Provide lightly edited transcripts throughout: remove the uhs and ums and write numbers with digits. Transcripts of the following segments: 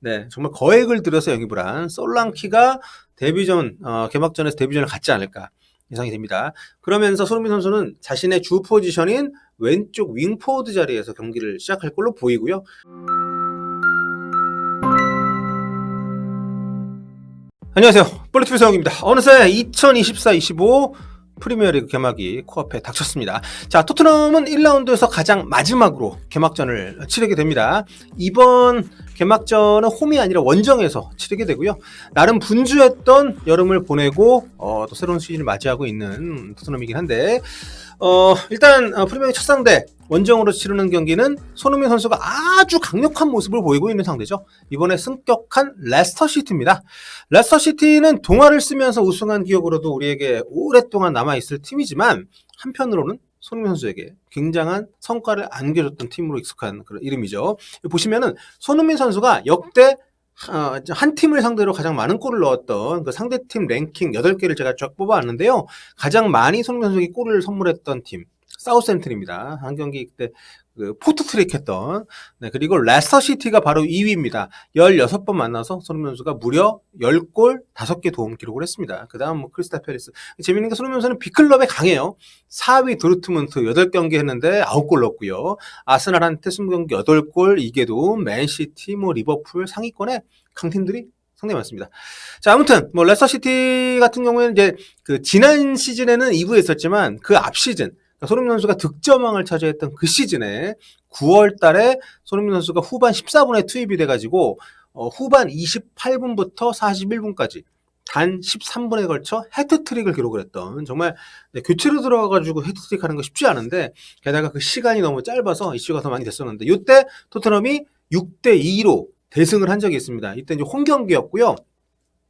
네, 정말 거액을 들여서 영입을 한 솔랑키가 데뷔전, 개막전에서 데뷔전을 갖지 않을까 예상이 됩니다. 그러면서 손흥민 선수는 자신의 주 포지션인 왼쪽 윙포워드 자리에서 경기를 시작할 걸로 보이고요. 안녕하세요. 볼리TV 서영입니다. 어느새 2024-25 프리미어리그 개막이 코앞에 닥쳤습니다. 자, 토트넘은 1라운드에서 가장 마지막으로 개막전을 치르게 됩니다. 이번 개막전은 홈이 아니라 원정에서 치르게 되고요. 나름 분주했던 여름을 보내고 또 새로운 시즌을 맞이하고 있는 토트넘이긴 한데 일단 프리미어리그 첫 상대 원정으로 치르는 경기는 손흥민 선수가 아주 강력한 모습을 보이고 있는 상대죠. 이번에 승격한 레스터시티입니다. 레스터시티는 동화를 쓰면서 우승한 기억으로도 우리에게 오랫동안 남아있을 팀이지만 한편으로는 손흥민 선수에게 굉장한 성과를 안겨줬던 팀으로 익숙한 그런 이름이죠. 보시면은 손흥민 선수가 역대 한 팀을 상대로 가장 많은 골을 넣었던 그 상대팀 랭킹 8개를 제가 쫙 뽑아왔는데요. 가장 많이 손흥민 선수에게 골을 선물했던 팀 사우스햄튼입니다. 한 경기 그때 그 포트트릭 했던. 네, 그리고 레스터시티가 바로 2위입니다. 16번 만나서 손흥민 선수가 무려 10골 5개 도움 기록을 했습니다. 그 다음 크리스탈 팰리스. 재밌는 게 손흥민 선수는 B클럽에 강해요. 4위 도르트문트 8경기 했는데 9골 넣었고요. 아스날한테 20경기 8골 2개 도움, 맨시티, 리버풀 상위권에 강팀들이 상당히 많습니다. 자, 아무튼 레스터시티 같은 경우에는 이제 그 지난 시즌에는 2부에 있었지만 그 앞 시즌 손흥민 선수가 득점왕을 차지했던 그 시즌에 9월 달에 손흥민 선수가 후반 14분에 투입이 돼가지고 후반 28분부터 41분까지 단 13분에 걸쳐 해트트릭을 기록을 했던 정말 교체로 들어가가지고 해트트릭 하는 거 쉽지 않은데 게다가 그 시간이 너무 짧아서 이슈가 더 많이 됐었는데 이때 토트넘이 6대2로 대승을 한 적이 있습니다. 이때 이제 홈 경기였고요.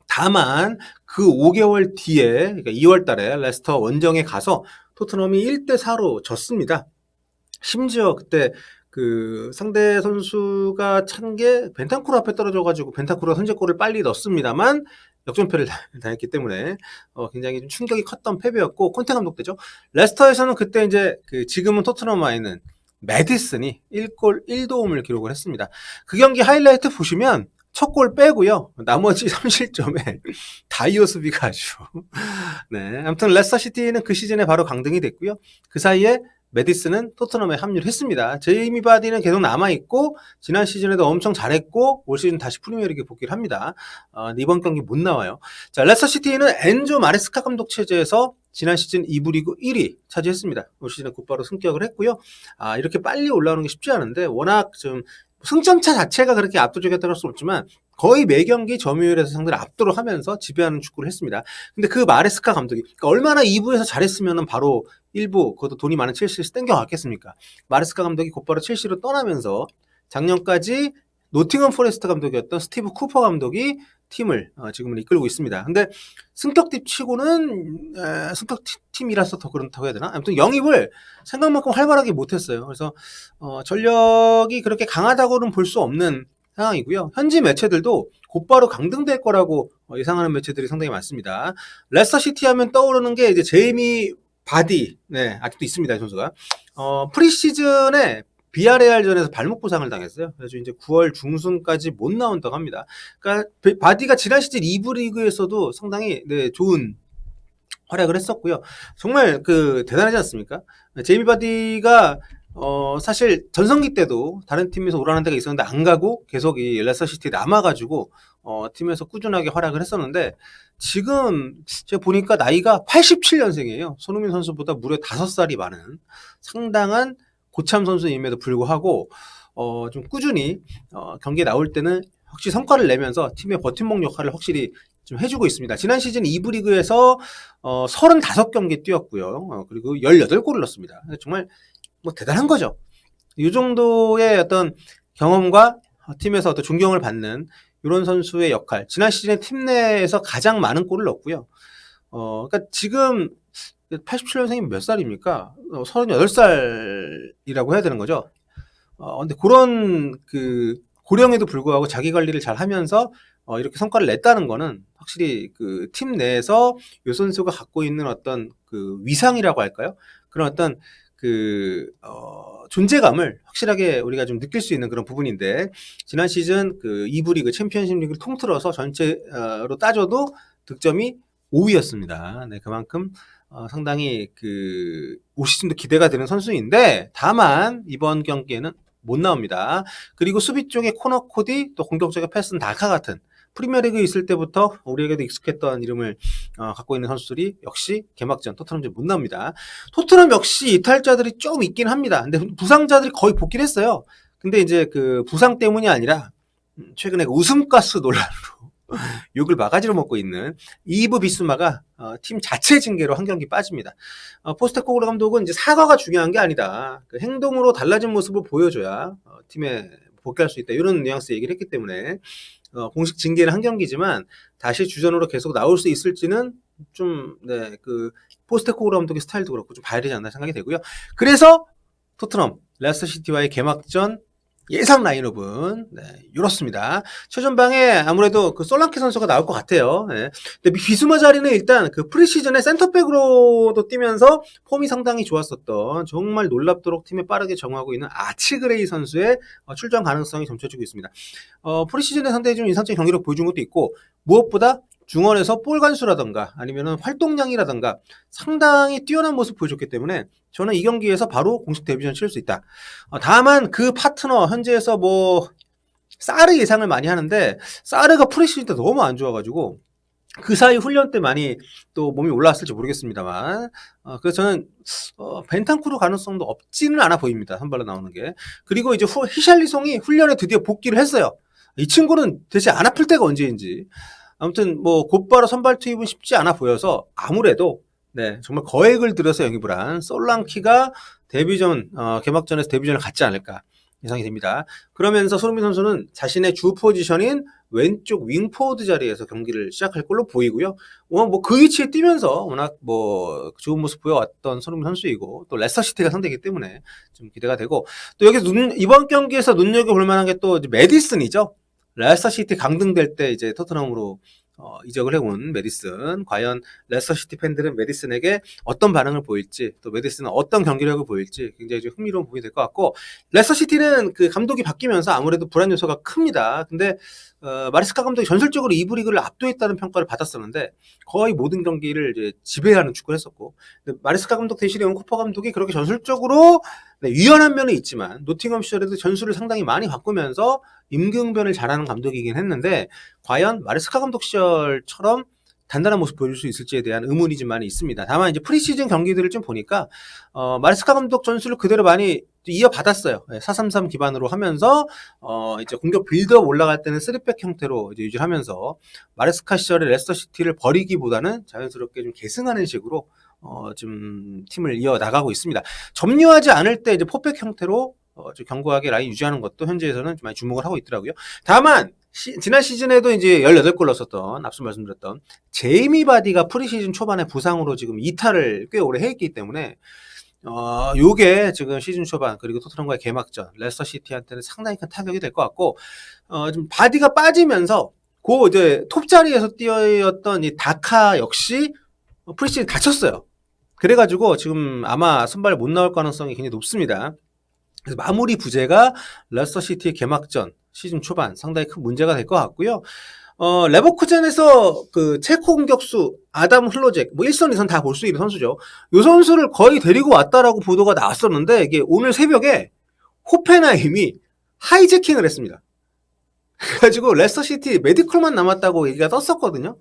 다만 그 5개월 뒤에 그러니까 2월 달에 레스터 원정에 가서 토트넘이 1대4로 졌습니다. 심지어 그때 그 상대 선수가 찬 게 벤탄쿠르 앞에 떨어져가지고 벤탄쿠르가 선제골을 빨리 넣었습니다만 역전패를 당했기 때문에 굉장히 좀 충격이 컸던 패배였고 콘테 감독 때죠. 레스터에서는 그때 이제 그 지금은 토트넘 와 있는 매디슨이 1골 1도움을 기록을 했습니다. 그 경기 하이라이트 보시면 첫 골 빼고요. 나머지 3실점에 다이어 수비가 아주. 네. 아무튼 레스터시티는 그 시즌에 바로 강등이 됐고요. 그 사이에 매디슨은 토트넘에 합류를 했습니다. 제이미 바디는 계속 남아있고 지난 시즌에도 엄청 잘했고 올 시즌 다시 프리미어리그 복귀를 합니다. 이번 경기 못 나와요. 자, 레스터시티는 엔조 마레스카 감독 체제에서 지난 시즌 2부 리그 1위 차지했습니다. 올 시즌에 곧바로 승격을 했고요. 이렇게 빨리 올라오는 게 쉽지 않은데 워낙 좀 승점차 자체가 그렇게 압도적이었다고 할 수는 없지만 거의 매 경기 점유율에서 상대를 압도를 하면서 지배하는 축구를 했습니다. 근데 그 마레스카 감독이 그러니까 얼마나 2부에서 잘했으면 바로 1부 그것도 돈이 많은 첼시에서 땡겨갔겠습니까? 마레스카 감독이 곧바로 첼시로 떠나면서 작년까지 노팅엄 포레스트 감독이었던 스티브 쿠퍼 감독이 팀을 지금은 이끌고 있습니다. 근데 승격팀 치고는 승격팀이라서 더 그렇다고 해야 되나? 아무튼 영입을 생각만큼 활발하게 못했어요. 그래서 전력이 그렇게 강하다고는 볼 수 없는 상황이고요. 현지 매체들도 곧바로 강등될 거라고 예상하는 매체들이 상당히 많습니다. 레스터시티 하면 떠오르는 게 이제 제이미 바디, 네, 아직도 있습니다, 이 선수가. 프리시즌에 비아레알전에서 발목 부상을 당했어요. 그래서 이제 9월 중순까지 못 나온다고 합니다. 그러니까 바디가 지난 시즌 2부 리그에서도 상당히 좋은 활약을 했었고요. 정말 대단하지 않습니까? 제이미 바디가 사실 전성기 때도 다른 팀에서 오라는 데가 있었는데 안 가고 계속 이 레스터시티에 남아가지고 팀에서 꾸준하게 활약을 했었는데 지금 제가 보니까 나이가 87년생이에요. 손흥민 선수보다 무려 5살이 많은 상당한 고참 선수임에도 불구하고 좀 꾸준히 경기에 나올 때는 확실히 성과를 내면서 팀의 버팀목 역할을 확실히 좀 해주고 있습니다. 지난 시즌 2부 리그에서 35경기 뛰었고요. 그리고 18골을 넣었습니다. 정말 대단한 거죠. 이 정도의 어떤 경험과 팀에서 어떤 존경을 받는 이런 선수의 역할. 지난 시즌에 팀 내에서 가장 많은 골을 넣었고요. 그러니까 지금 87년생이면 몇 살입니까? 38살이라고 해야 되는 거죠. 근데 그런 고령에도 불구하고 자기 관리를 잘 하면서 이렇게 성과를 냈다는 거는 확실히 팀 내에서 이 선수가 갖고 있는 어떤 위상이라고 할까요? 그런 어떤 존재감을 확실하게 우리가 좀 느낄 수 있는 그런 부분인데, 지난 시즌 그 2부 리그 챔피언십 리그를 통틀어서 전체로 따져도 득점이 5위였습니다. 네, 그만큼 상당히 올 시즌도 기대가 되는 선수인데, 다만 이번 경기에는 못 나옵니다. 그리고 수비 쪽에 코너 코디, 또 공격적인 패스는 다카 같은 프리미어리그에 있을 때부터 우리에게도 익숙했던 이름을 갖고 있는 선수들이 역시 개막전 토트넘전 못 나옵니다. 토트넘 역시 이탈자들이 좀 있긴 합니다. 근데 부상자들이 거의 복귀를 했어요. 근데 이제 그 부상 때문이 아니라 최근에 웃음가스 논란으로 욕을 바가지로 먹고 있는 이브 비스마가 팀 자체 징계로 한 경기 빠집니다. 포스테코글루 감독은 이제 사과가 중요한 게 아니다. 그 행동으로 달라진 모습을 보여줘야 팀에 복귀할 수 있다. 이런 뉘앙스 얘기를 했기 때문에 공식 징계는 한 경기지만 다시 주전으로 계속 나올 수 있을지는 좀 포스테코글루 감독의 스타일도 그렇고 좀 봐야 되지 않나 생각이 되고요. 그래서 토트넘 레스터시티와의 개막전 예상 라인업은 이렇습니다. 최전방에 아무래도 그 솔랑케 선수가 나올 것 같아요. 근데 비스마 자리는 일단 그 프리시즌에 센터백으로도 뛰면서 폼이 상당히 좋았었던, 정말 놀랍도록 팀에 빠르게 정하고 있는 아치그레이 선수의 출전 가능성이 점쳐지고 있습니다. 프리시즌에 상당히 좀 인상적인 경기력 보여준 것도 있고, 무엇보다 중원에서 볼 간수라던가 아니면은 활동량이라던가 상당히 뛰어난 모습 보여줬기 때문에 저는 이 경기에서 바로 공식 데뷔전 치를 수 있다. 다만 그 파트너 현재에서 사르 예상을 많이 하는데, 사르가 프리시즌 때 너무 안 좋아가지고 그 사이 훈련 때 많이 또 몸이 올라왔을지 모르겠습니다만, 그래서 저는 벤탄쿠르 가능성도 없지는 않아 보입니다. 선발로 나오는 게. 그리고 이제 히샬리송이 훈련에 드디어 복귀를 했어요. 이 친구는 대체 안 아플 때가 언제인지. 아무튼 곧바로 선발 투입은 쉽지 않아 보여서 아무래도 정말 거액을 들여서 영입을 한 솔랑키가 개막전에서 데뷔전을 갖지 않을까 예상이 됩니다. 그러면서 손흥민 선수는 자신의 주 포지션인 왼쪽 윙포워드 자리에서 경기를 시작할 걸로 보이고요. 그 위치에 뛰면서 워낙 좋은 모습 보여왔던 손흥민 선수이고, 또 레스터시티가 상대이기 때문에 좀 기대가 되고, 또 여기서 이번 경기에서 눈여겨볼 만한 게 또 메디슨이죠. 레스터시티 강등될 때 이제 토트넘으로 이적을 해온 메디슨. 과연 레스터시티 팬들은 메디슨에게 어떤 반응을 보일지, 또 메디슨은 어떤 경기력을 보일지 굉장히 좀 흥미로운 부분이 될 것 같고, 레스터시티는 그 감독이 바뀌면서 아무래도 불안 요소가 큽니다. 근데 마레스카 감독이 전술적으로 2부 리그를 압도했다는 평가를 받았었는데 거의 모든 경기를 이제 지배하는 축구를 했었고, 마레스카 감독 대신에 온 코퍼 감독이 그렇게 전술적으로 유연한 면은 있지만 노팅엄 시절에도 전술을 상당히 많이 바꾸면서 임기응변을 잘하는 감독이긴 했는데, 과연 마레스카 감독 시절처럼 단단한 모습 보여줄 수 있을지에 대한 의문이 좀 많이 있습니다. 다만 이제 프리시즌 경기들을 좀 보니까 마레스카 감독 전술을 그대로 많이 이어받았어요. 4-3-3 기반으로 하면서 이제 공격 빌드업 올라갈 때는 3백 형태로 이제 유지를 하면서 마레스카 시절의 레스터시티를 버리기보다는 자연스럽게 좀 계승하는 식으로 좀 팀을 이어나가고 있습니다. 점유하지 않을 때 이제 포백 형태로 견고하게 라인 유지하는 것도 현재에서는 좀 많이 주목을 하고 있더라고요. 다만 지난 시즌에도 이제 18골 넣었었던, 앞서 말씀드렸던 제이미 바디가 프리시즌 초반에 부상으로 지금 이탈을 꽤 오래 했기 때문에 요게 지금 시즌 초반, 그리고 토트넘과의 개막전 레스터시티한테는 상당히 큰 타격이 될 것 같고, 좀 바디가 빠지면서 이제 톱 자리에서 뛰었던 이 다카 역시 프리시즌 다쳤어요. 그래가지고 지금 아마 선발 못 나올 가능성이 굉장히 높습니다. 그래서 마무리 부재가 레스터시티의 개막전 시즌 초반 상당히 큰 문제가 될 것 같고요. 레버쿠젠에서 그 체코 공격수 아담 흘로잭, 1선, 2선 다 볼 수 있는 선수죠. 이 선수를 거의 데리고 왔다라고 보도가 나왔었는데, 이게 오늘 새벽에 호펜하임이 하이제킹을 했습니다. 그래가지고 레스터시티 메디컬만 남았다고 얘기가 떴었거든요.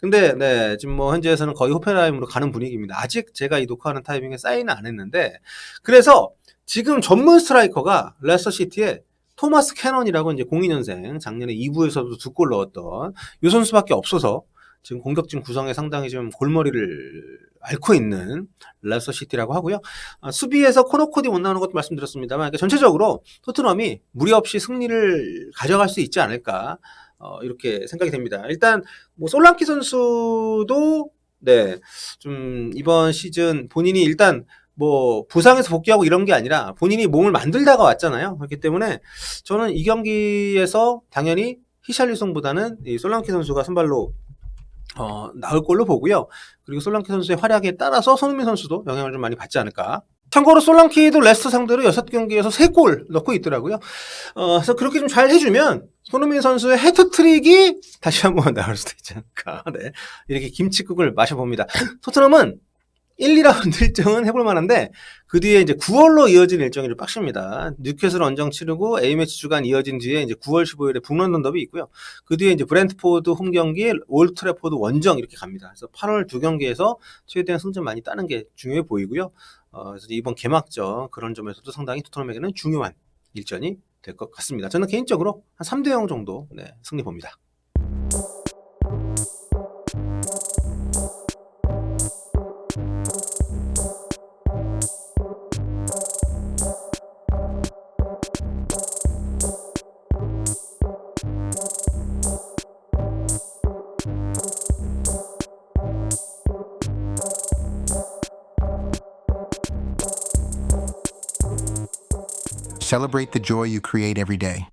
근데 지금 현재에서는 거의 호펜하임으로 가는 분위기입니다. 아직 제가 이 녹화하는 타이밍에 사인은 안 했는데, 그래서 지금 전문 스트라이커가 레스터시티에 토마스 캐넌이라고 이제 02년생, 작년에 2부에서도 2골 넣었던 이 선수밖에 없어서 지금 공격진 구성에 상당히 좀 골머리를 앓고 있는 레스터시티라고 하고요. 수비에서 코너코디 못 나오는 것도 말씀드렸습니다만, 그러니까 전체적으로 토트넘이 무리 없이 승리를 가져갈 수 있지 않을까, 이렇게 생각이 됩니다. 일단 솔랑키 선수도 좀 이번 시즌 본인이 일단 부상에서 복귀하고 이런 게 아니라 본인이 몸을 만들다가 왔잖아요. 그렇기 때문에 저는 이 경기에서 당연히 히샬리송보다는 이 솔랑키 선수가 선발로 나올 걸로 보고요. 그리고 솔랑키 선수의 활약에 따라서 손흥민 선수도 영향을 좀 많이 받지 않을까 참고로 솔랑키도 레스터 상대로 6경기에서 3골 넣고 있더라고요. 그래서 그렇게 좀 잘 해주면 손흥민 선수의 해트트릭이 다시 한번 나올 수도 있지 않을까. 네. 이렇게 김칫국을 마셔봅니다. 토트넘은 1, 2라운드 일정은 해볼 만한데 그 뒤에 이제 9월로 이어진 일정이 좀 빡십니다. 뉴캐슬 원정 치르고 A매치 주간 이어진 뒤에 이제 9월 15일에 북런던 더비 있고요. 그 뒤에 이제 브렌트포드 홈 경기, 올트래포드 원정 이렇게 갑니다. 그래서 8월 2경기에서 최대한 승점 많이 따는 게 중요해 보이고요. 그래서 이번 개막전 그런 점에서도 상당히 토트넘에게는 중요한 일전이 될 것 같습니다. 저는 개인적으로 한 3대0 정도 승리 봅니다. Celebrate the joy you create every day.